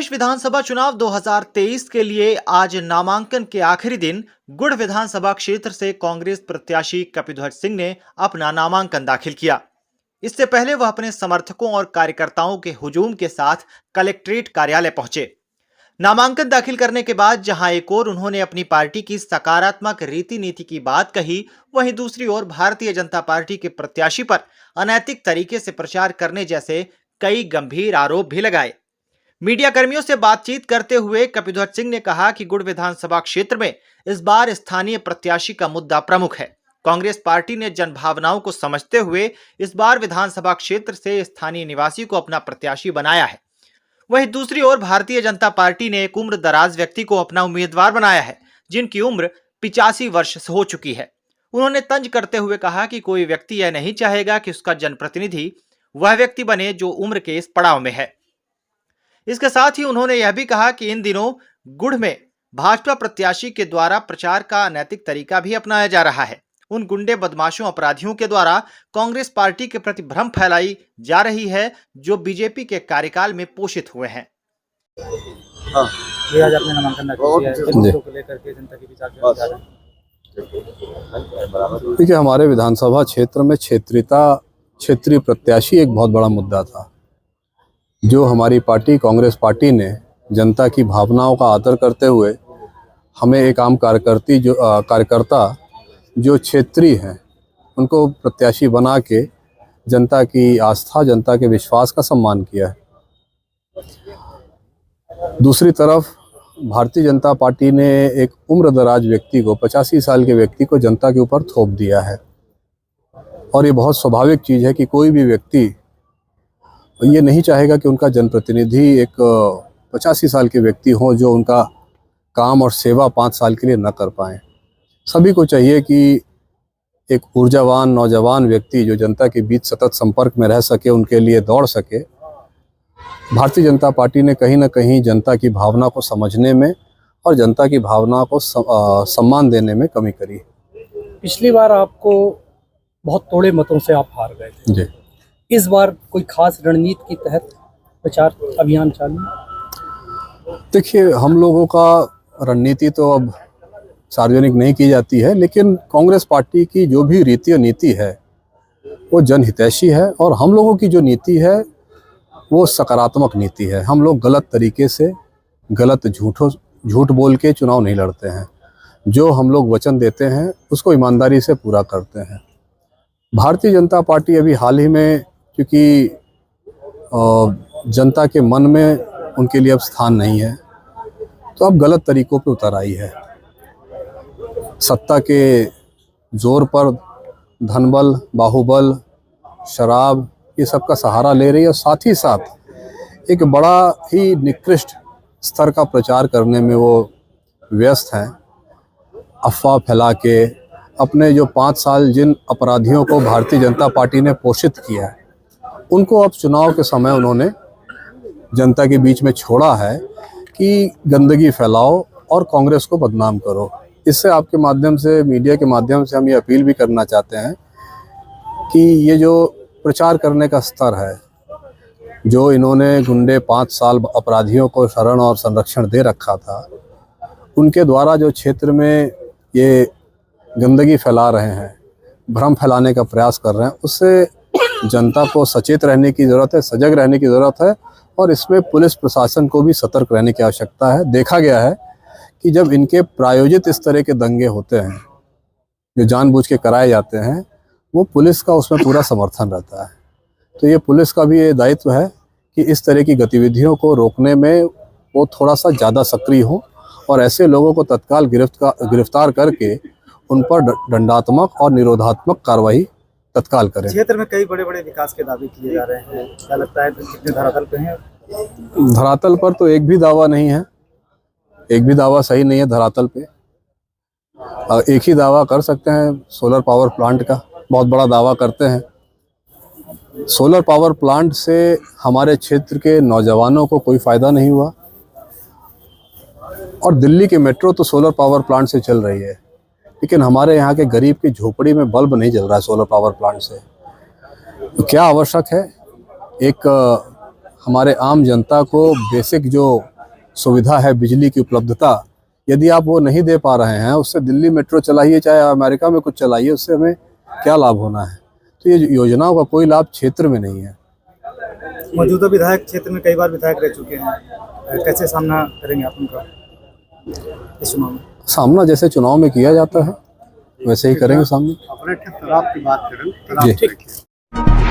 प्रदेश विधानसभा चुनाव 2023 के लिए आज नामांकन के आखिरी दिन गुड़ विधानसभा क्षेत्र से कांग्रेस प्रत्याशी कपिध्वज सिंह ने अपना नामांकन दाखिल किया। इससे पहले वह अपने समर्थकों और कार्यकर्ताओं के हुजूम के साथ कलेक्ट्रेट कार्यालय पहुंचे। नामांकन दाखिल करने के बाद जहां एक ओर उन्होंने अपनी पार्टी की सकारात्मक रीति नीति की बात कही, वहीं दूसरी ओर भारतीय जनता पार्टी के प्रत्याशी पर अनैतिक तरीके से प्रचार करने जैसे कई गंभीर आरोप भी लगाए। मीडिया कर्मियों से बातचीत करते हुए कपिध्वज सिंह ने कहा कि गुड़ विधानसभा क्षेत्र में इस बार स्थानीय प्रत्याशी का मुद्दा प्रमुख है। कांग्रेस पार्टी ने जनभावनाओं को समझते हुए इस बार विधानसभा क्षेत्र से स्थानीय निवासी को अपना प्रत्याशी बनाया है। वहीं दूसरी ओर भारतीय जनता पार्टी ने एक उम्र दराज व्यक्ति को अपना उम्मीदवार बनाया है, जिनकी उम्र 85 वर्ष हो चुकी है। उन्होंने तंज करते हुए कहा कि कोई व्यक्ति यह नहीं चाहेगा कि उसका जनप्रतिनिधि वह व्यक्ति बने जो उम्र के इस पड़ाव में है। इसके साथ ही उन्होंने यह भी कहा कि इन दिनों गुड़ में भाजपा प्रत्याशी के द्वारा प्रचार का अनैतिक तरीका भी अपनाया जा रहा है। उन गुंडे बदमाशों अपराधियों के द्वारा कांग्रेस पार्टी के प्रति भ्रम फैलाई जा रही है, जो बीजेपी के कार्यकाल में पोषित हुए हैं। ये आज आपने नामांकन दाखिल किया है, को लेकर के जनता के विचार जा रहे हैं। देखिए, हमारे विधानसभा क्षेत्र में क्षेत्रीय प्रत्याशी एक बहुत बड़ा मुद्दा था, जो हमारी पार्टी कांग्रेस पार्टी ने जनता की भावनाओं का आदर करते हुए हमें एक आम कार्यकर्ता जो क्षेत्रीय हैं उनको प्रत्याशी बना के जनता की आस्था, जनता के विश्वास का सम्मान किया है। दूसरी तरफ भारतीय जनता पार्टी ने एक उम्रदराज व्यक्ति को, 85 साल के व्यक्ति को जनता के ऊपर थोप दिया है। और ये बहुत स्वाभाविक चीज़ है कि कोई भी व्यक्ति ये नहीं चाहेगा कि उनका जनप्रतिनिधि एक 85 साल के व्यक्ति हो जो उनका काम और सेवा 5 साल के लिए न कर पाएँ। सभी को चाहिए कि एक ऊर्जावान नौजवान व्यक्ति जो जनता के बीच सतत संपर्क में रह सके, उनके लिए दौड़ सके। भारतीय जनता पार्टी ने कहीं ना कहीं जनता की भावना को समझने में और जनता की भावना को सम्मान देने में कमी करी। पिछली बार आपको बहुत थोड़े मतों से आप हार गए थे जी। इस बार कोई खास रणनीति के तहत प्रचार अभियान चालू? देखिए, हम लोगों का रणनीति तो अब सार्वजनिक नहीं की जाती है, लेकिन कांग्रेस पार्टी की जो भी रीति और नीति है वो जनहितैषी है, और हम लोगों की जो नीति है वो सकारात्मक नीति है। हम लोग गलत तरीके से झूठ बोल के चुनाव नहीं लड़ते हैं। जो हम लोग वचन देते हैं उसको ईमानदारी से पूरा करते हैं। भारतीय जनता पार्टी अभी हाल ही में, क्योंकि जनता के मन में उनके लिए अब स्थान नहीं है, तो अब गलत तरीकों पे उतर आई है। सत्ता के जोर पर धनबल, बाहुबल, शराब, ये सब का सहारा ले रही है, और साथ ही साथ एक बड़ा ही निकृष्ट स्तर का प्रचार करने में वो व्यस्त हैं। अफवाह फैला के अपने जो 5 साल जिन अपराधियों को भारतीय जनता पार्टी ने पोषित किया है, उनको अब चुनाव के समय उन्होंने जनता के बीच में छोड़ा है कि गंदगी फैलाओ और कांग्रेस को बदनाम करो। इससे आपके माध्यम से, मीडिया के माध्यम से हम ये अपील भी करना चाहते हैं कि ये जो प्रचार करने का स्तर है, जो इन्होंने गुंडे 5 साल अपराधियों को शरण और संरक्षण दे रखा था, उनके द्वारा जो क्षेत्र में ये गंदगी फैला रहे हैं, भ्रम फैलाने का प्रयास कर रहे हैं, उससे जनता को सचेत रहने की ज़रूरत है, सजग रहने की ज़रूरत है, और इसमें पुलिस प्रशासन को भी सतर्क रहने की आवश्यकता है। देखा गया है कि जब इनके प्रायोजित इस तरह के दंगे होते हैं, जो जानबूझ के कराए जाते हैं, वो पुलिस का उसमें पूरा समर्थन रहता है। तो ये पुलिस का भी ये दायित्व है कि इस तरह की गतिविधियों को रोकने में वो थोड़ा सा ज़्यादा सक्रिय हो, और ऐसे लोगों को तत्काल गिरफ्तार करके उन पर दंडात्मक और निरोधात्मक कार्रवाई तत्काल करें। क्षेत्र में कई बड़े बड़े विकास के दावे किए जा रहे हैं, क्या लगता है कितने धरातल पे हैं? धरातल पर तो एक भी दावा नहीं है, एक भी दावा सही नहीं है धरातल पे। एक ही दावा कर सकते हैं सोलर पावर प्लांट का, बहुत बड़ा दावा करते हैं। सोलर पावर प्लांट से हमारे क्षेत्र के नौजवानों को कोई फ़ायदा नहीं हुआ, और दिल्ली की मेट्रो तो सोलर पावर प्लांट से चल रही है, लेकिन हमारे यहाँ के गरीब की झोपड़ी में बल्ब नहीं जल रहा है सोलर पावर प्लांट से। तो क्या आवश्यक है? एक हमारे आम जनता को बेसिक जो सुविधा है, बिजली की उपलब्धता, यदि आप वो नहीं दे पा रहे हैं, उससे दिल्ली मेट्रो चलाइए चाहे अमेरिका में कुछ चलाइए, उससे हमें क्या लाभ होना है। तो ये योजनाओं का कोई लाभ क्षेत्र में नहीं है। मौजूदा विधायक क्षेत्र में कई बार विधायक रह चुके हैं, कैसे सामना करेंगे आप उनका इस चुनाव में? सामना जैसे चुनाव में किया जाता है वैसे ही करेंगे सामने। अपने की बात करें। जी।